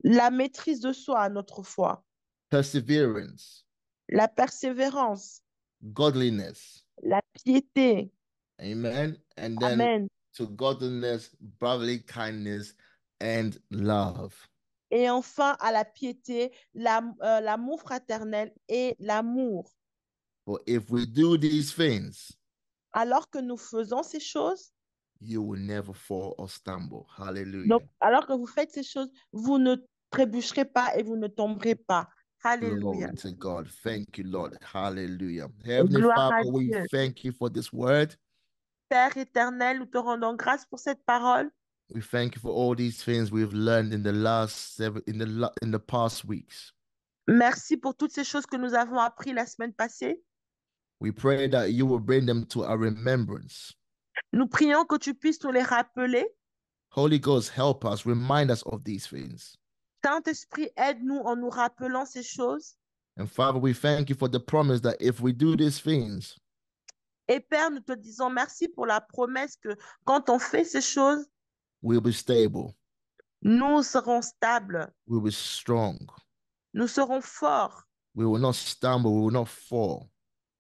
La maîtrise de soi à notre foi. Perseverance. La persévérance. Godliness. La piété. Amen. And then Amen. to godliness, brotherly kindness, and love. Et enfin, à la piété, l'amour fraternel et l'amour. For if we do these things, Alors que nous faisons ces choses, you will never fall or stumble. Hallelujah. donc, alors que vous faites ces choses, vous ne trébucherez pas et vous ne tomberez pas. Alléluia. Glory to God. Thank you, Lord. Hallelujah. Heavenly Gloire à Father, we Dieu. thank you for this word. Père éternel, nous te rendons grâce pour cette parole. We thank you for all these things we've learned in the past weeks. Merci pour toutes ces choses que nous avons appris la semaine passée. We pray that you will bring them to our remembrance. Nous prions que tu puisses nous les rappeler. Holy Ghost, help us, remind us of these things. Saint-Esprit, aide-nous en nous rappelant ces choses. And Father, we thank you for the promise that if we do these things, Et Père, nous te disons merci pour la promesse que quand on fait ces choses, we'll be stable, nous serons stables, we'll be strong, nous serons forts, we will not stumble, we will not fall,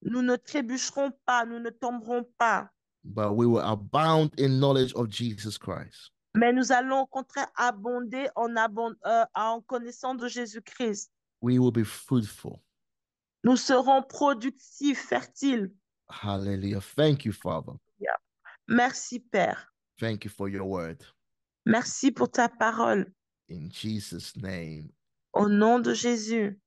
nous ne trébucherons pas, nous ne tomberons pas, but we will abound in knowledge of Jesus Christ. mais nous allons au contraire abonder en connaissance de Jésus-Christ. We will be fruitful. Nous serons productifs, fertiles. Hallelujah. Thank you, Father. Merci, Père. Thank you for your word. Merci pour ta parole. In Jesus' name. Au nom de Jésus.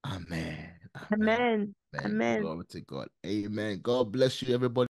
Amen. Amen. Amen. Amen. Amen. Glory to God. Amen. God bless you, everybody.